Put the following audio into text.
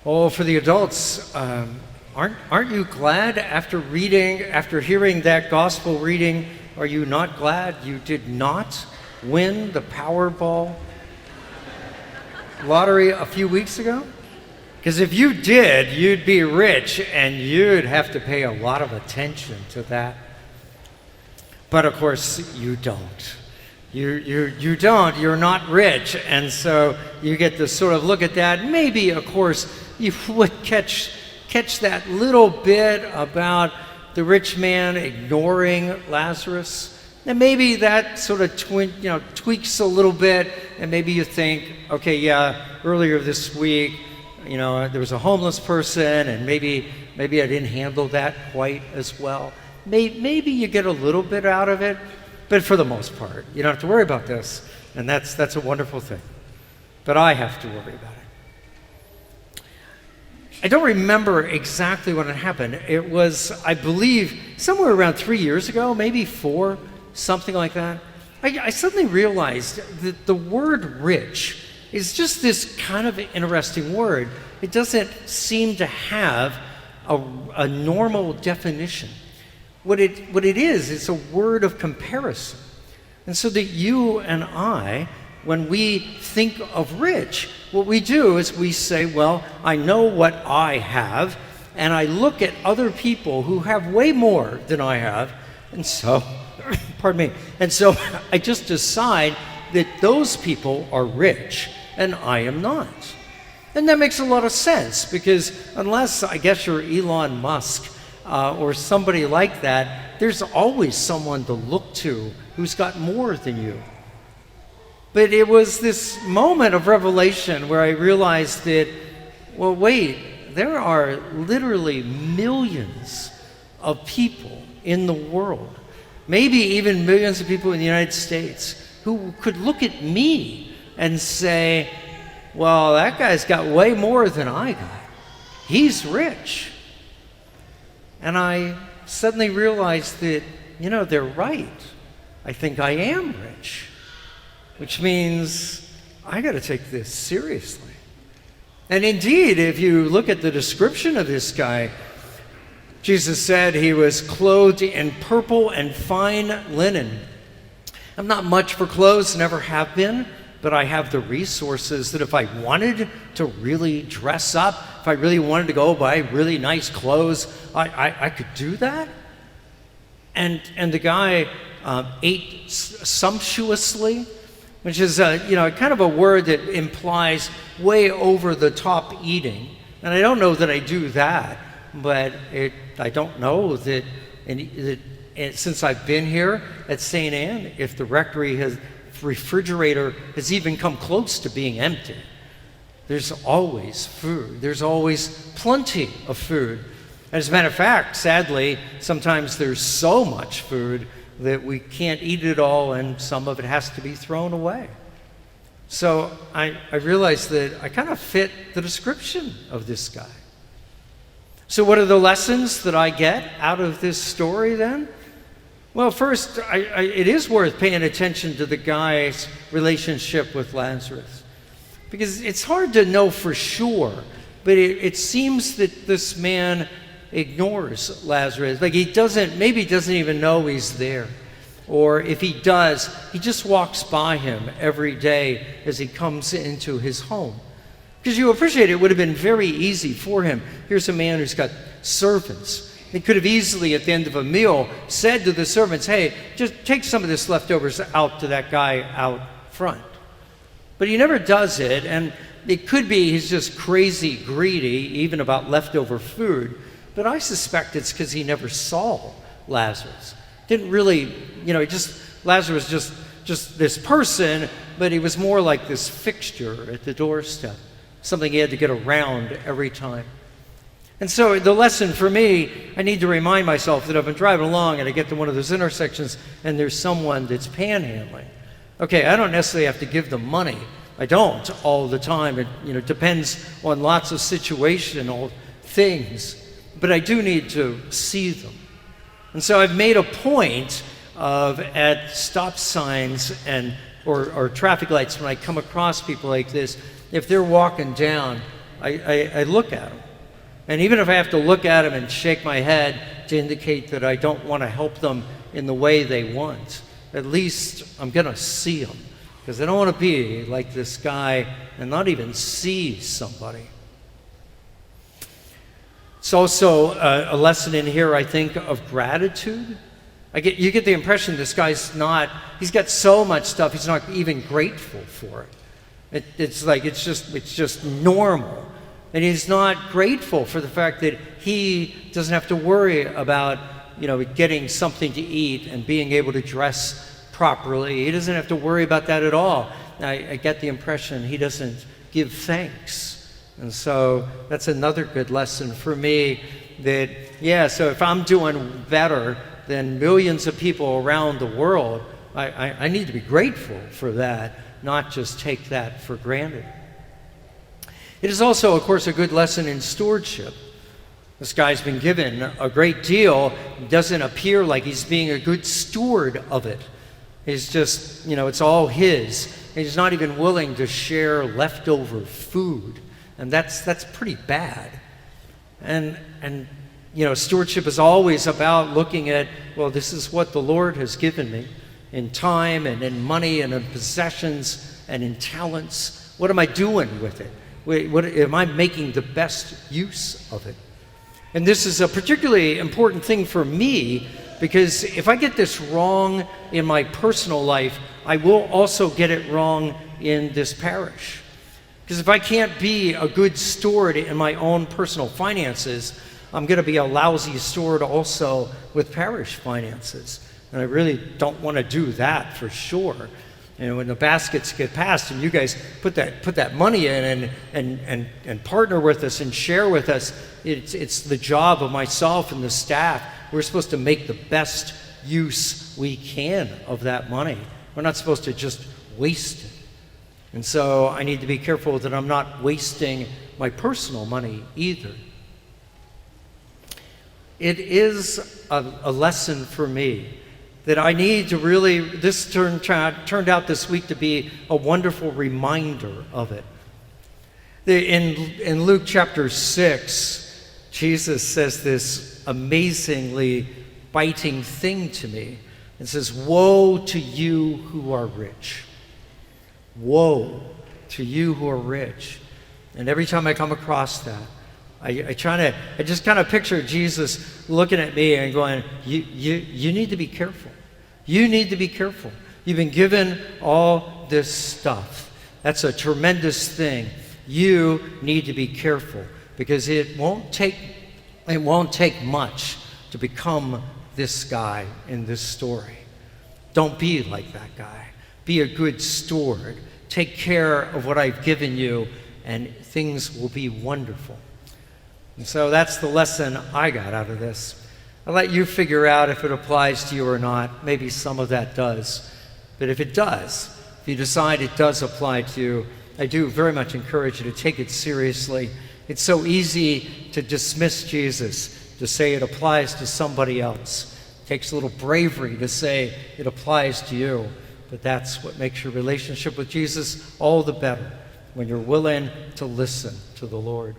Oh, for the adults, aren't you glad after hearing that gospel reading, are you not glad you did not win the Powerball lottery a few weeks ago? Because if you did, you'd be rich and you'd have to pay a lot of attention to that. But of course, you don't. You don't. You're not rich. And so you get to sort of look at that. Maybe, of course, you would catch that little bit about the rich man ignoring Lazarus. And maybe that sort of tweaks a little bit. And maybe you think, okay, yeah, earlier this week, there was a homeless person, and maybe I didn't handle that quite as well. Maybe you get a little bit out of it, but for the most part, you don't have to worry about this, and that's a wonderful thing. But I have to worry about it. I don't remember exactly when it happened. It was, I believe, somewhere around 3 years ago, maybe 4, something like that. I suddenly realized that the word rich is just this kind of interesting word. It doesn't seem to have a normal definition. What it is, it's a word of comparison. And so that you and I, when we think of rich, what we do is we say, well, I know what I have, and I look at other people who have way more than I have, and so, pardon me, and so I just decide that those people are rich and I am not. And that makes a lot of sense, because unless, I guess, you're Elon Musk or somebody like that, there's always someone to look to who's got more than you. But it was this moment of revelation where I realized that, well, wait, there are literally millions of people in the world, maybe even millions of people in the United States, who could look at me and say, well, that guy's got way more than I got. He's rich. And I suddenly realized that, they're right. I think I am rich, which means I got to take this seriously. And indeed, if you look at the description of this guy, Jesus said he was clothed in purple and fine linen. I'm not much for clothes, never have been, but I have the resources that if I wanted to really dress up, if I really wanted to go buy really nice clothes, I could do that. And the guy ate sumptuously, which is kind of a word that implies way over the top eating. And I don't know that I do that, but I don't know that since I've been here at St. Anne, if the rectory refrigerator has even come close to being empty. There's always food. There's always plenty of food. As a matter of fact, sadly, sometimes there's so much food that we can't eat it all, and some of it has to be thrown away. So I realized that I kind of fit the description of this guy. So what are the lessons that I get out of this story then? Well, first, it is worth paying attention to the guy's relationship with Lazarus, because it's hard to know for sure, but it seems that this man ignores Lazarus. Like maybe he doesn't even know he's there. Or if he does, he just walks by him every day as he comes into his home. Because you appreciate it would have been very easy for him. Here's a man who's got servants. He could have easily, at the end of a meal, said to the servants, hey, just take some of this leftovers out to that guy out front. But he never does it, and it could be he's just crazy greedy, even about leftover food. But I suspect it's because he never saw Lazarus. Didn't really, Lazarus just this person, but he was more like this fixture at the doorstep, something he had to get around every time. And so the lesson for me, I need to remind myself that I've been driving along and I get to one of those intersections and there's someone that's panhandling. Okay, I don't necessarily have to give them money. I don't all the time. It depends on lots of situational things. But I do need to see them. And so I've made a point of, at stop signs or traffic lights, when I come across people like this, if they're walking down, I look at them. And even if I have to look at them and shake my head to indicate that I don't want to help them in the way they want, at least I'm going to see them. Because I don't want to be like this guy and not even see somebody. It's also a lesson in here, I think, of gratitude. You get the impression this guy's he's got so much stuff, he's not even grateful for it. It's just normal. And he's not grateful for the fact that he doesn't have to worry about, getting something to eat and being able to dress properly. He doesn't have to worry about that at all. I get the impression he doesn't give thanks. And so that's another good lesson for me that, so if I'm doing better than millions of people around the world, I need to be grateful for that, not just take that for granted. It is also, of course, a good lesson in stewardship. This guy's been given a great deal. It doesn't appear like he's being a good steward of it. He's just, it's all his. And he's not even willing to share leftover food. And that's pretty bad. And stewardship is always about looking at, this is what the Lord has given me in time and in money and in possessions and in talents. What am I doing with it? What am I making the best use of it? And this is a particularly important thing for me, because if I get this wrong in my personal life, I will also get it wrong in this parish. Because if I can't be a good steward in my own personal finances, I'm going to be a lousy steward also with parish finances. And I really don't want to do that for sure. And when the baskets get passed and you guys put that money in and partner with us and share with us, it's the job of myself and the staff. We're supposed to make the best use we can of that money. We're not supposed to just waste it. And so I need to be careful that I'm not wasting my personal money either. It is a lesson for me that I need to really, this turned out this week to be a wonderful reminder of it. In Luke chapter 6, Jesus says this amazingly biting thing to me. It says, "Woe to you who are rich. Woe to you who are rich." And every time I come across that, I just kind of picture Jesus looking at me and going, you need to be careful. You need to be careful. You've been given all this stuff. That's a tremendous thing. You need to be careful, because it won't take much to become this guy in this story. Don't be like that guy. Be a good steward. Take care of what I've given you, and things will be wonderful. And so that's the lesson I got out of this. I'll let you figure out if it applies to you or not. Maybe some of that does. But if it does, if you decide it does apply to you, I do very much encourage you to take it seriously. It's so easy to dismiss Jesus, to say it applies to somebody else. It takes a little bravery to say it applies to you. But that's what makes your relationship with Jesus all the better, when you're willing to listen to the Lord.